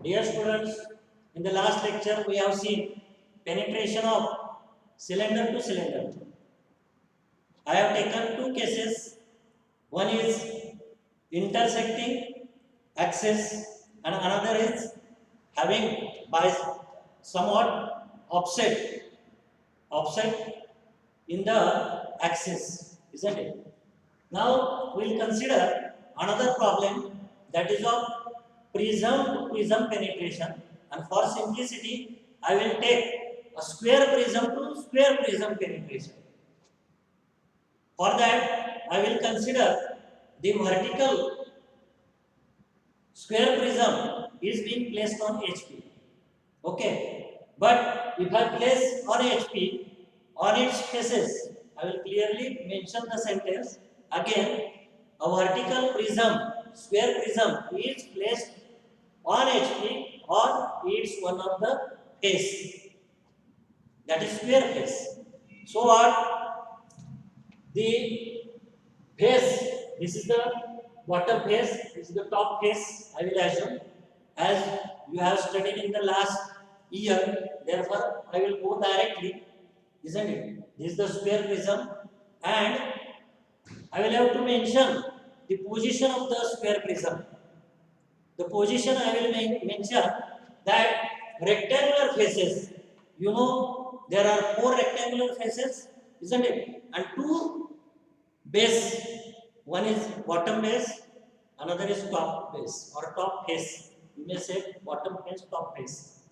Dear students, in the last lecture we have seen penetration of cylinder to cylinder. I have taken two cases. One is intersecting axis and another is having by somewhat offset in the axis, isn't it? Now we'll consider another problem, that is of prism to prism penetration, and for simplicity I will take a square prism to square prism penetration. For that I will consider the vertical square prism is being placed on HP. Okay, but if I place on HP on its faces, I will clearly mention the sentence again. A vertical prism, square prism, is placed on HP or its one of the face, that is square face. So what? The face, this is the bottom face, this is the top face, I will assume, as you have studied in the last year, therefore I will go directly, isn't it? This is the square prism, and I will have to mention the position of the square prism. The position I will mention that rectangular faces, you know, there are 4 rectangular faces, isn't it? And 2 base, one is bottom base, another is top base or top face. You may say bottom face, top face.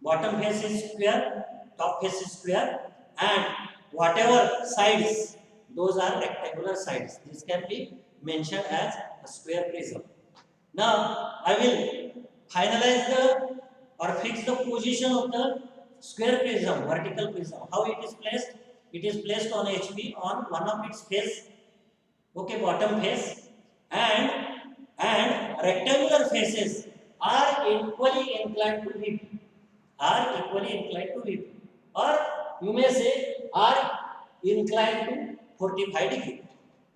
Bottom face is square, top face is square, and whatever sides, those are rectangular sides. This can be mentioned as a square prism. Now I will finalize the or fix the position of the square prism, vertical prism. How it is placed? It is placed on HP on one of its face, okay, bottom face, and rectangular faces are equally inclined to VP. Are equally inclined to VP, or you may say are inclined to 45 degree.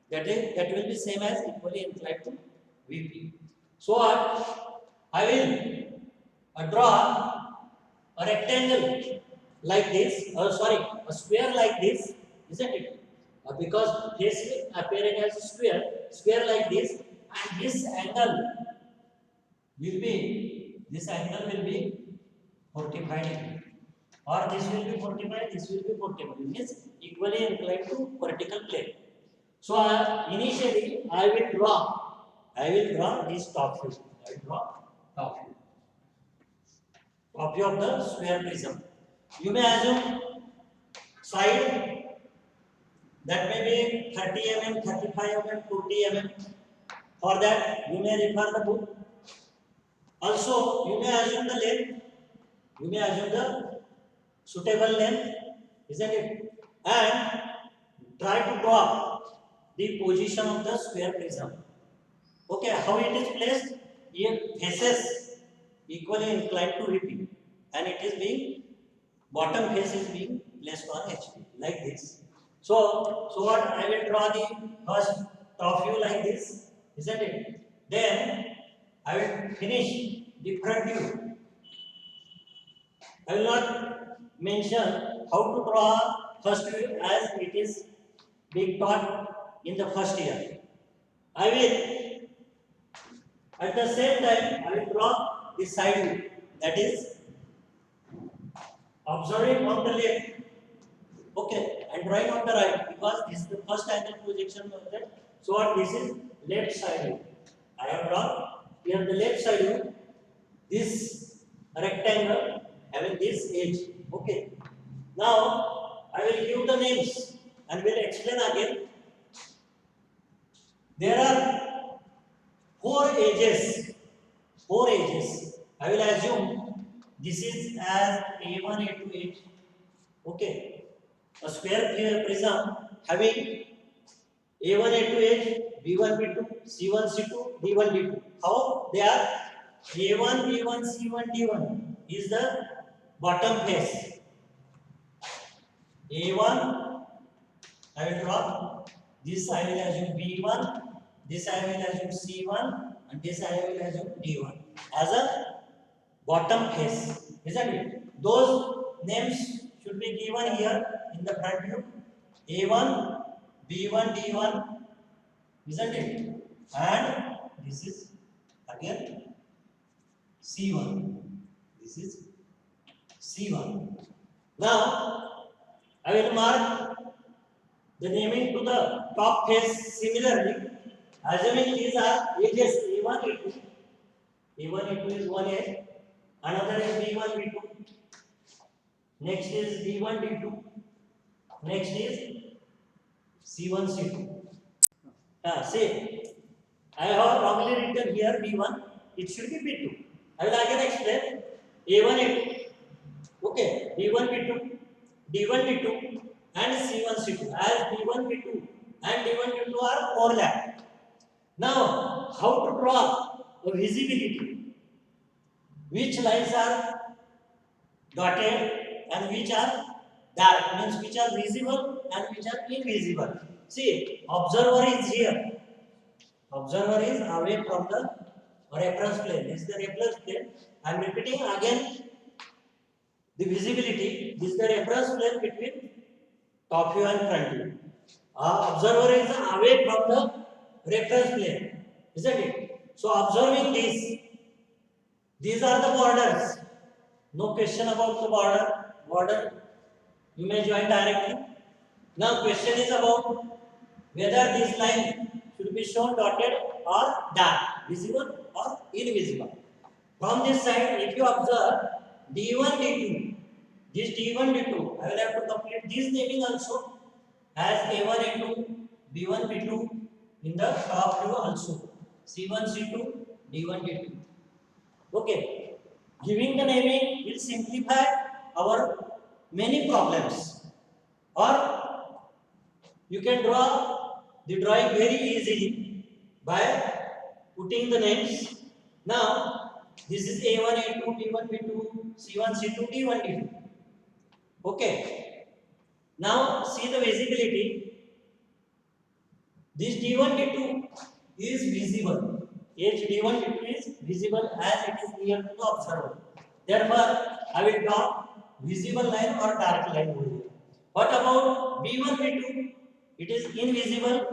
That will be same as equally inclined to VP. So I will draw a rectangle like this, a square like this, isn't it? Because face is appearing as a square like this, and this angle will be 45 degree, or this will be 45, this will be 45. It means equally inclined to vertical plane. So initially I will draw this top view. I will draw top view of the square prism. You may assume side that may be 30 mm, 35 mm, 40 mm. For that you may refer the book. Also you may assume the length. You may assume the suitable length, isn't it? And try to draw the position of the square prism. Okay, how it is placed? Here faces equally inclined to VP, and it is being bottom face is being placed on HP like this. So what I will draw the first top view like this, isn't it? Then I will finish the front view. I will not mention how to draw first view as it is being taught in the first year. I will at the same time I will draw the side view, that is observing on the left, okay, and drawing on the right, because this is the first angle projection method. So what this is left side view. I have drawn here the left side view, this rectangle having this edge. Okay. Now I will give the names and will explain again. There are 4 edges. I will assume this is as A1, A2 edge. Okay. A square prism having A1, A2 edge, B1, B2, C1, C2, D1, D2. How they are? A1, B1, C1, D1 is the bottom face. A1 I will draw. This I will assume B1, this I will assume C1, and this I will assume D1 as a bottom face, isn't it? Those names should be given here in the front view. A1, B1, D1, isn't it? And this is again C1. This is C1. Now I will mark the naming to the top face similarly. Assuming these are ages A1, A2. A1, A2 is one age. Another is B1, B2. Next is D1, D2. Next is C1, C2. Say, I have wrongly written here B1. It should be B2. I will again explain. A1, A2. Okay, B1, B2, D1, D2, and C1, C2. As B1, B2 and D1, D2 are overlapped. Now, how to draw a visibility? Which lines are dotted and which are dark, means which are visible and which are invisible. See, observer is here. Observer is away from the reference plane. This is the reference plane. I am repeating again the visibility. This is the reference plane between top view and front view. Observer is away from the reference plane, isn't it? So observing this, these are the borders. No question about the border. You may join directly. Now question is about whether this line should be shown dotted or dark, visible or invisible. From this side, if you observe D1, D2, this D1, D2, I will have to complete this naming also as A1, A2, B1, B2 in the top view also. C1, C2, D1, D2. Okay. Giving the naming will simplify our many problems. Or you can draw the drawing very easily by putting the names. Now, this is A1, A2, B1, B2, C1, C2, D1, D2. Okay. Now, see the visibility. This D1, D2 is visible. H D1, D2 is visible as it is near to the observer. Therefore, I will draw visible line or dark line over here. What about B1, B2? It is invisible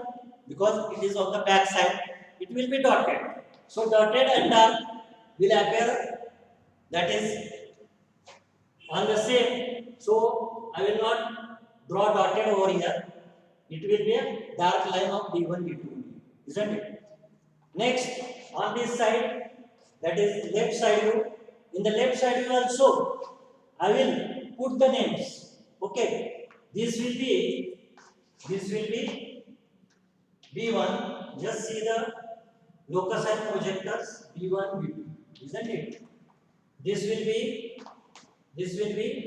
because it is on the back side. It will be dotted. So, dotted and dark will appear, that is on the same. So, I will not draw dotted over here. It will be a dark line of D1, D2, isn't it? Next, on this side, that is left side view. In the left side view also, I will put the names. Okay, this will be B1. Just see the locus and projectors B1, B2, isn't it? This will be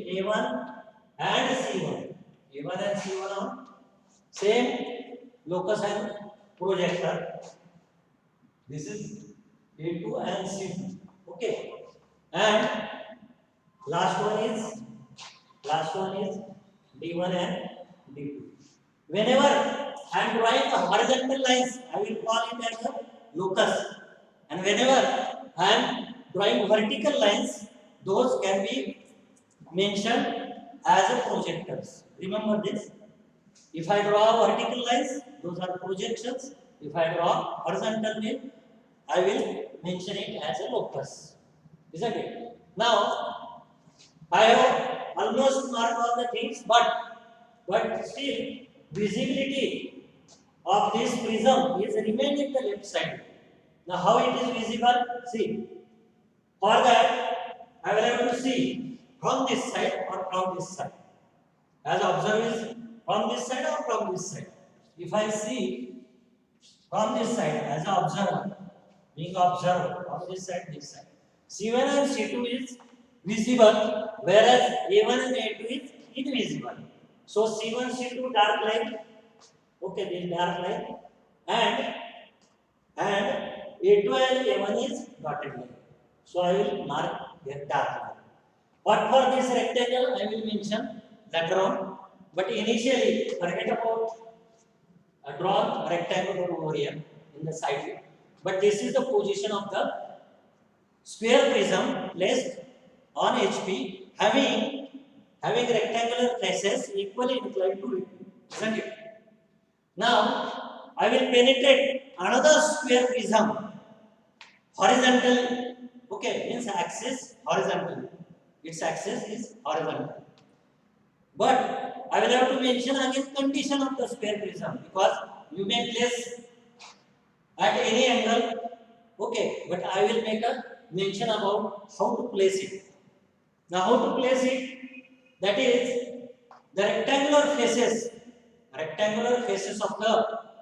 A1 and C1. A1 and C1 are same locus and projector. This is A2 and C2. Okay. And last one is D1 and D2. Whenever I am drawing the horizontal lines, I will call it as a locus. And whenever I am drawing vertical lines, those can be mentioned as a projectors. Remember this. If I draw vertical lines, those are projections. If I draw horizontal line, I will mention it as a locus. Isn't it? Now, I have almost marked all the things, but still visibility of this prism is remained in the left side. Now, how it is visible? See, for that I will have to see from this side or from this side. As observe is from this side or from this side. If I see from this side as an observer, being observed from this side, C1 and C2 is visible, whereas A1 and A2 is invisible. So C1, C2 dark line, okay, this dark line, and A2 and A1 is dotted line. So I will mark here dark line. What for this rectangle I will mention later on, but initially forget about a drawn rectangle over here in the side view. But this is the position of the square prism placed on HP having rectangular faces equally inclined to it, isn't it? Now I will penetrate another square prism horizontal. Okay, means axis horizontal. Its axis is horizontal. But I will have to mention again condition of the square prism, because you may place at any angle. Okay, but I will make a mention about how to place it. Now, how to place it? That is the rectangular faces of the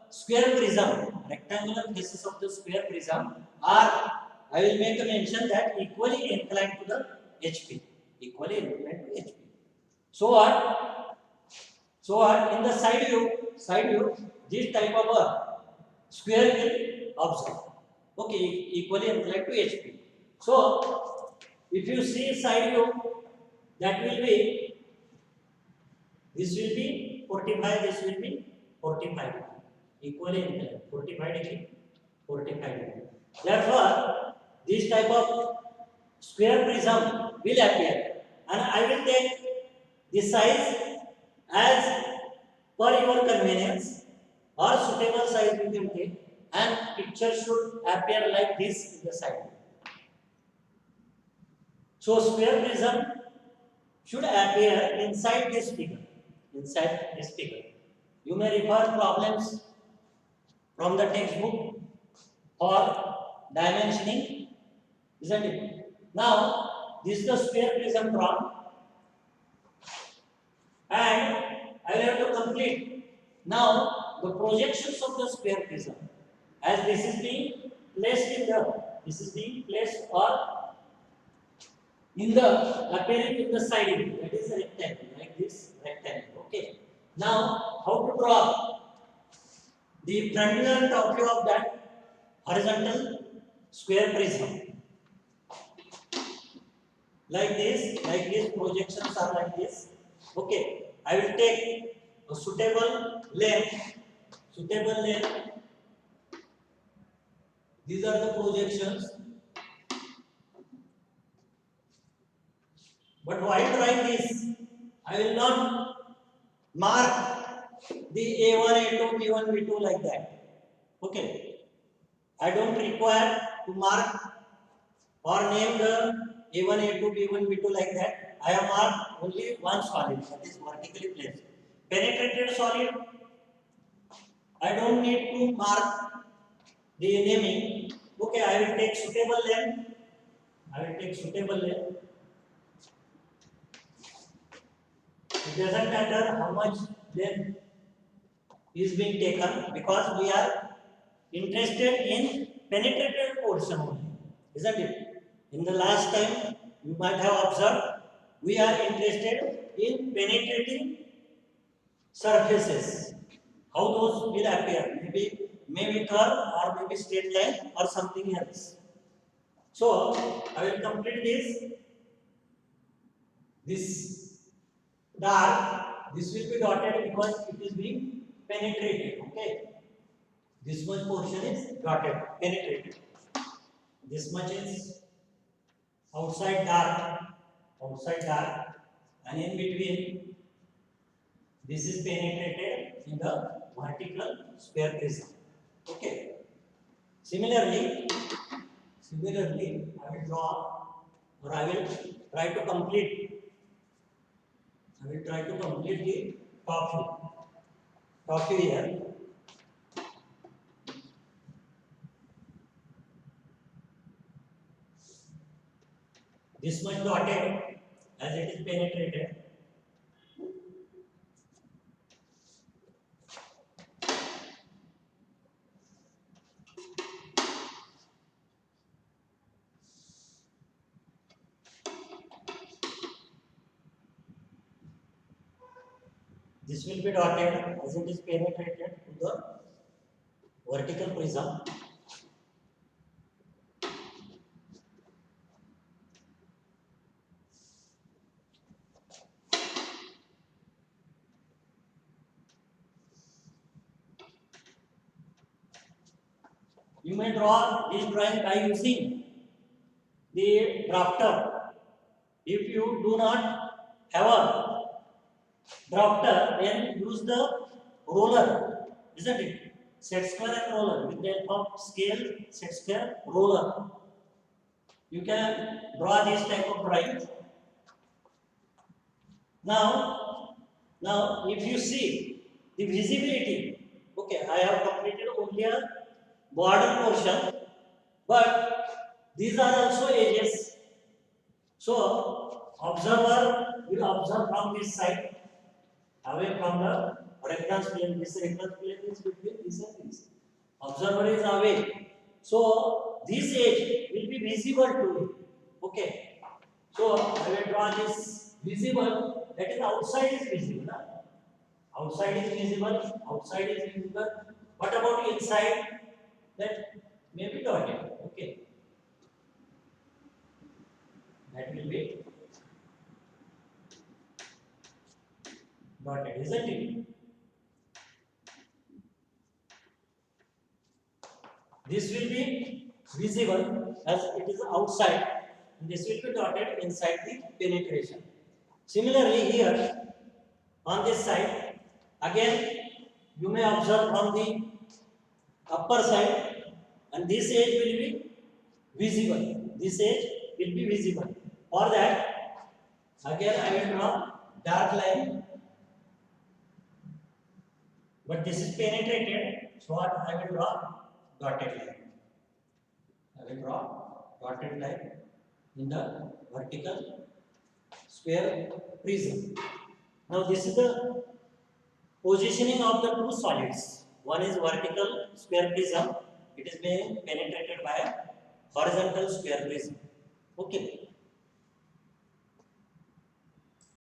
square prism. Rectangular faces of the square prism are, I will make a mention that equally inclined to the HP. Equally inclined to HP. So what? So what? In the side view, this type of a square will observe. Okay, equally inclined to HP. So if you see side view, that will be, this will be 45, this will be 45. Equally inclined, 45 degree, 45 degree. Therefore, this type of square prism will appear, and I will take this size as per your convenience, or suitable size you can take, and picture should appear like this in the side. So square prism should appear inside this figure. Inside this figure. You may refer problems from the textbook for dimensioning, isn't it? Now, this is the square prism drawn, and I will have to complete now the projections of the square prism, as this is being placed in the, this is being placed or in the appearing in the side view, that is a rectangle, like this rectangle. Okay. Now, how to draw the front view and top view of that horizontal square prism? Like this projections are like this. Okay, I will take a suitable length. These are the projections. But while drawing this, I will not mark the A1, A2, B1, B2 like that. Okay, I don't require to mark or name the A1, A2, B1, B2 like that. I have marked only one solid, that is vertically placed. Penetrated solid, I don't need to mark the naming. Okay, I will take suitable length. It doesn't matter how much length is being taken, because we are interested in penetrated portion only, isn't it? In the last time you might have observed, we are interested in penetrating surfaces. How those will appear? Maybe curve, or maybe straight line, or something else. So I will complete this dark. This will be dotted because it is being penetrated. Okay. This much portion is dotted, penetrated. This much is outside dark, and in between this is penetrated in the vertical square prism. Okay. Similarly, I will draw, or I will try to complete. The top view here. This much dotted, as it is penetrated. This will be dotted as it is penetrated to the vertical prism. You may draw this drawing by using the drafter. If you do not have a drafter, then use the roller, isn't it? Set square and roller. With the help of scale, set square, roller. You can draw this type of drawings. Now, if you see the visibility, okay, I have completed only a border portion, but these are also edges. So, observer will observe from this side, away from the reference plane. This reference plane is between this and this. Observer is away. So, this edge will be visible to you. Okay. So, I will draw this visible, that is outside is visible. Huh? Outside is visible, outside is visible. What about inside? That may be dotted. Okay. That will be dotted, isn't it? This will be visible as it is outside, and this will be dotted inside the penetration. Similarly, here on this side, again you may observe from the upper side, and this edge will be visible. This edge will be visible. For that, again I will draw dark line, but this is penetrated, so what I will draw dotted line. I will draw dotted line in the vertical square prism. Now this is the positioning of the two solids. One is vertical square prism. It is being penetrated by a horizontal square prism. Okay.